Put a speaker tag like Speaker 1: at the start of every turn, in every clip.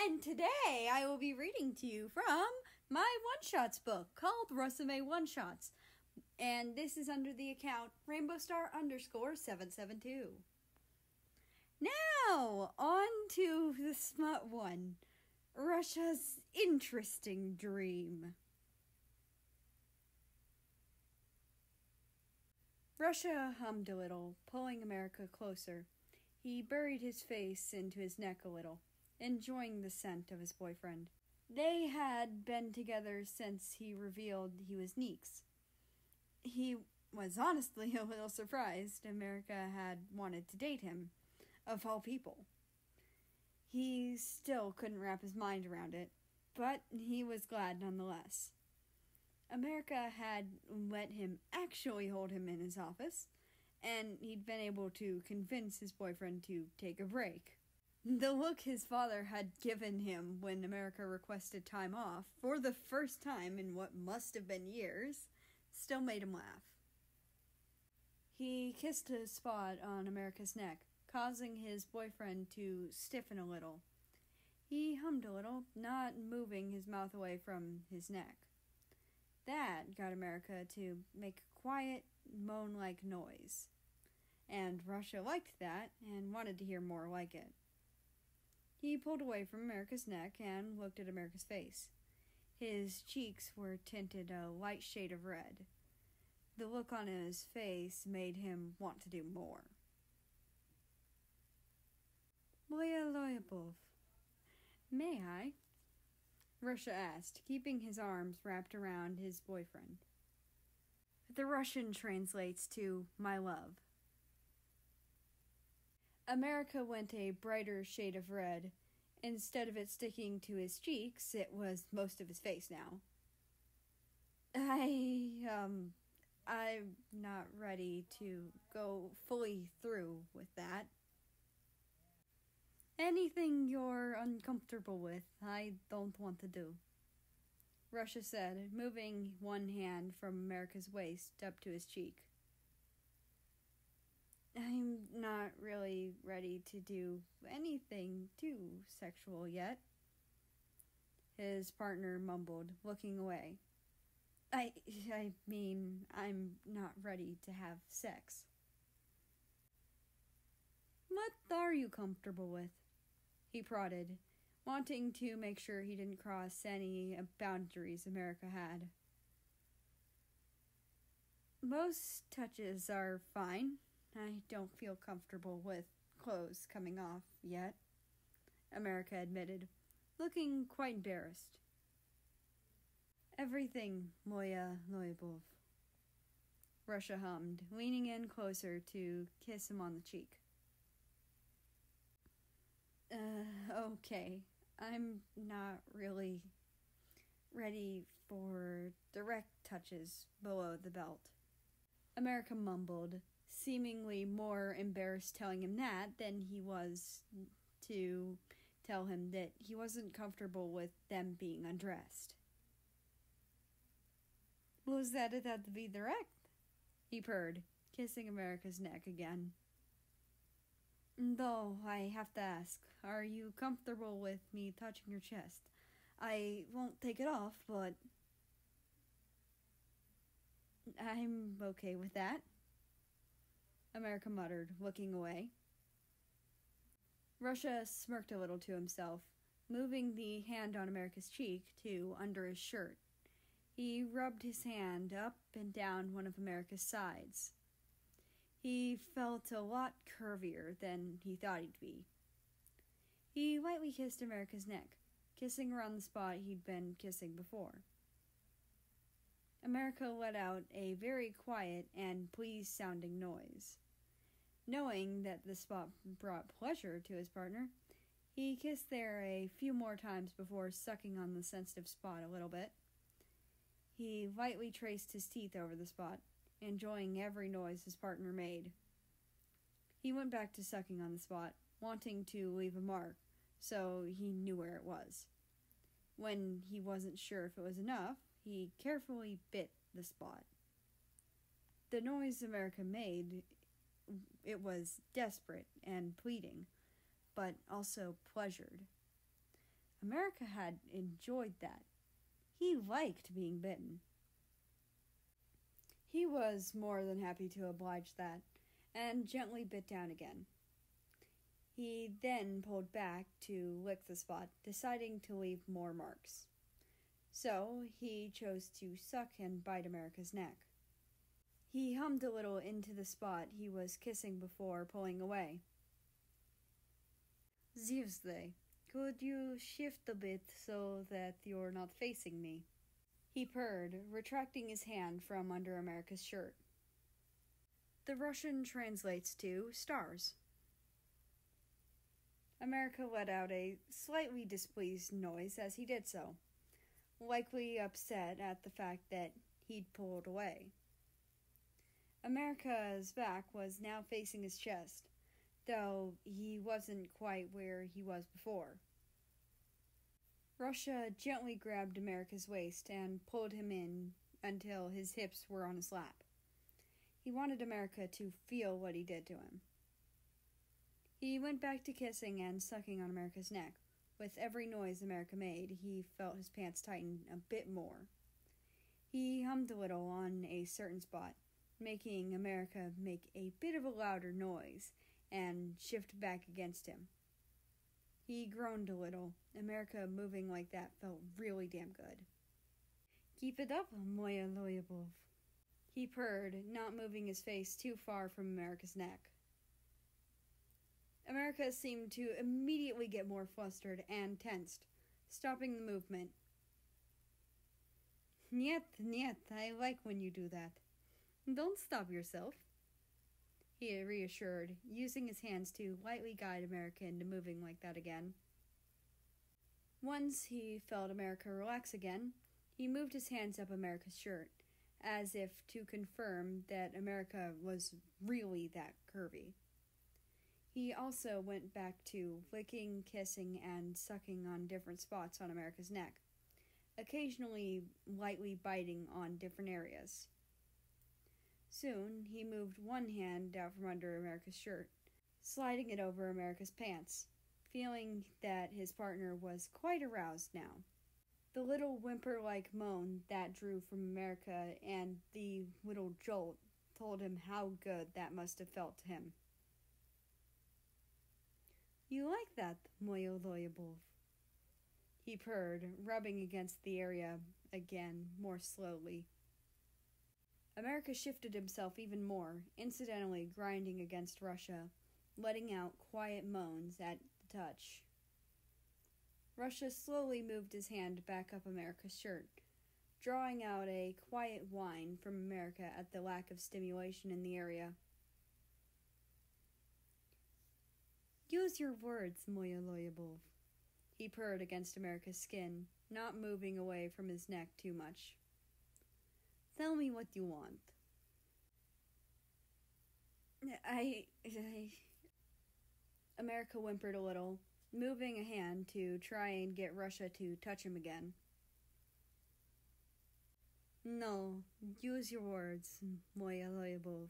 Speaker 1: And today I will be reading to you from my one-shots book called RusAme Oneshots. And this is under the account RainbowStar_772. Now, on to the smut one. Russia's interesting dream. Russia hummed a little, pulling America closer. He buried his face into his neck a little, enjoying the scent of his boyfriend. They had been together since he revealed he was Neek's. He was honestly a little surprised America had wanted to date him, of all people. He still couldn't wrap his mind around it, but he was glad nonetheless. America had let him actually hold him in his office, and he'd been able to convince his boyfriend to take a break. The look his father had given him when America requested time off, for the first time in what must have been years, still made him laugh. He kissed a spot on America's neck, causing his boyfriend to stiffen a little. He hummed a little, not moving his mouth away from his neck. That got America to make a quiet, moan-like noise. And Russia liked that and wanted to hear more like it. He pulled away from America's neck and looked at America's face. His cheeks were tinted a light shade of red. The look on his face made him want to do more. Moya Loyabov, may I? Russia asked, keeping his arms wrapped around his boyfriend. The Russian translates to my love. America went a brighter shade of red. Instead of it sticking to his cheeks, it was most of his face now. I'm not ready to go fully through with that. Anything you're uncomfortable with, I don't want to do, Russia said, moving one hand from America's waist up to his cheek. I'm not really ready to do anything too sexual yet, his partner mumbled, looking away. I mean, I'm not ready to have sex. What are you comfortable with? He prodded, wanting to make sure he didn't cross any boundaries America had. Most touches are fine. I don't feel comfortable with clothes coming off yet, America admitted, looking quite embarrassed. Everything, Moya Loyabov, Russia hummed, leaning in closer to kiss him on the cheek. Okay. I'm not really ready for direct touches below the belt, America mumbled, seemingly more embarrassed telling him that than he was to tell him that he wasn't comfortable with them being undressed. Was that it had to be direct? He purred, kissing America's neck again. Though, I have to ask, are you comfortable with me touching your chest? I won't take it off, but I'm okay with that, America muttered, looking away. Russia smirked a little to himself, moving the hand on America's cheek to under his shirt. He rubbed his hand up and down one of America's sides. He felt a lot curvier than he thought he'd be. He lightly kissed America's neck, kissing around the spot he'd been kissing before. America let out a very quiet and pleased-sounding noise. Knowing that the spot brought pleasure to his partner, he kissed there a few more times before sucking on the sensitive spot a little bit. He lightly traced his teeth over the spot, enjoying every noise his partner made. He went back to sucking on the spot, wanting to leave a mark, so he knew where it was. When he wasn't sure if it was enough, he carefully bit the spot. The noise America made, it was desperate and pleading, but also pleasured. America had enjoyed that. He liked being bitten. He was more than happy to oblige that, and gently bit down again. He then pulled back to lick the spot, deciding to leave more marks. So he chose to suck and bite America's neck. He hummed a little into the spot he was kissing before pulling away. "Seriously, could you shift a bit so that you're not facing me?" he purred, retracting his hand from under America's shirt. The Russian translates to stars. America let out a slightly displeased noise as he did so, likely upset at the fact that he'd pulled away. America's back was now facing his chest, though he wasn't quite where he was before. Russia gently grabbed America's waist and pulled him in until his hips were on his lap. He wanted America to feel what he did to him. He went back to kissing and sucking on America's neck. With every noise America made, he felt his pants tighten a bit more. He hummed a little on a certain spot, making America make a bit of a louder noise and shift back against him. He groaned a little. America moving like that felt really damn good. "Keep it up, moya loyabov," he purred, not moving his face too far from America's neck. America seemed to immediately get more flustered and tensed, stopping the movement. Niet, I like when you do that. Don't stop yourself," he reassured, using his hands to lightly guide America into moving like that again. Once he felt America relax again, he moved his hands up America's shirt, as if to confirm that America was really that curvy. He also went back to licking, kissing, and sucking on different spots on America's neck, occasionally lightly biting on different areas. Soon, he moved one hand out from under America's shirt, sliding it over America's pants, feeling that his partner was quite aroused now. The little whimper-like moan that drew from America and the little jolt told him how good that must have felt to him. "You like that, moyo loyabov," he purred, rubbing against the area again, more slowly. America shifted himself even more, incidentally grinding against Russia, letting out quiet moans at the touch. Russia slowly moved his hand back up America's shirt, drawing out a quiet whine from America at the lack of stimulation in the area. "Use your words, moya loyabov," he purred against America's skin, not moving away from his neck too much. "Tell me what you want." I America whimpered a little, moving a hand to try and get Russia to touch him again. "No, use your words, moya loyabov,"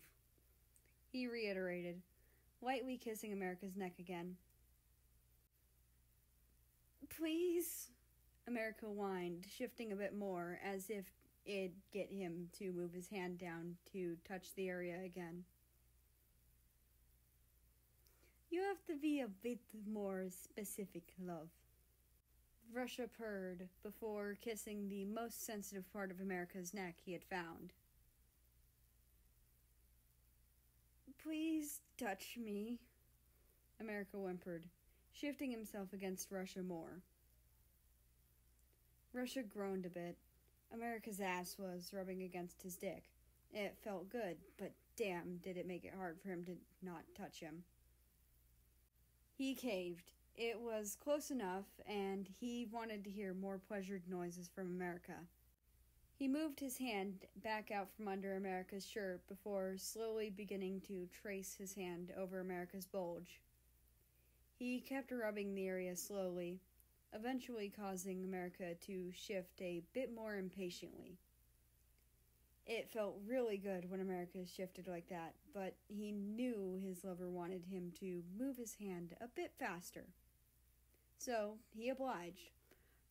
Speaker 1: he reiterated, lightly kissing America's neck again. "Please," America whined, shifting a bit more, as if it'd get him to move his hand down to touch the area again. "You have to be a bit more specific, love," Russia purred before kissing the most sensitive part of America's neck he had found. "Please touch me," America whimpered, shifting himself against Russia more. Russia groaned a bit. America's ass was rubbing against his dick. It felt good, but damn did it make it hard for him to not touch him. He caved. It was close enough, and he wanted to hear more pleasured noises from America. He moved his hand back out from under America's shirt before slowly beginning to trace his hand over America's bulge. He kept rubbing the area slowly, eventually causing America to shift a bit more impatiently. It felt really good when America shifted like that, but he knew his lover wanted him to move his hand a bit faster. So he obliged,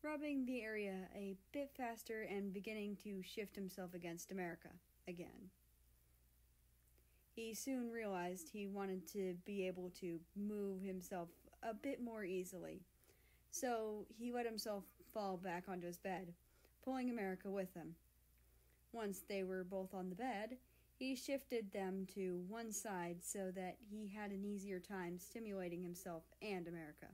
Speaker 1: rubbing the area a bit faster and beginning to shift himself against America again. He soon realized he wanted to be able to move himself a bit more easily, so he let himself fall back onto his bed, pulling America with him. Once they were both on the bed, he shifted them to one side so that he had an easier time stimulating himself and America.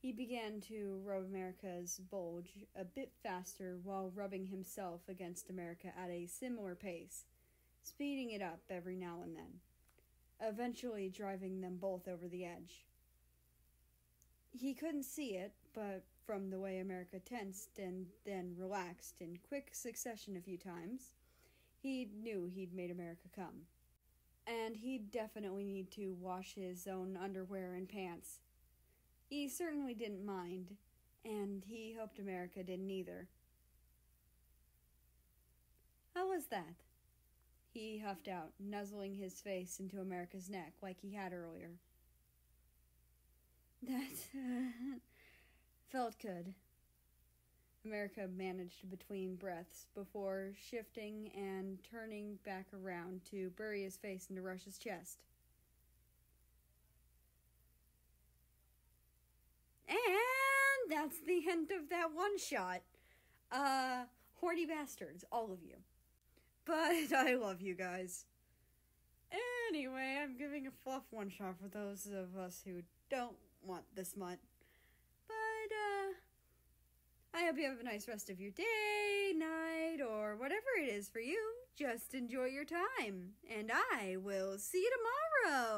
Speaker 1: He began to rub America's bulge a bit faster while rubbing himself against America at a similar pace, speeding it up every now and then, eventually driving them both over the edge. He couldn't see it, but from the way America tensed and then relaxed in quick succession a few times, he knew he'd made America come. And he'd definitely need to wash his own underwear and pants. He certainly didn't mind, and he hoped America didn't either. How was that? He huffed out, nuzzling his face into America's neck like he had earlier. That felt good. America managed between breaths before shifting and turning back around to bury his face into Rush's chest. And that's the end of that one shot. Horny bastards, all of you. But I love you guys. Anyway, I'm giving a fluff one shot for those of us who don't want this mutt. But, I hope you have a nice rest of your day, night, or whatever it is for you. Just enjoy your time. And I will see you tomorrow.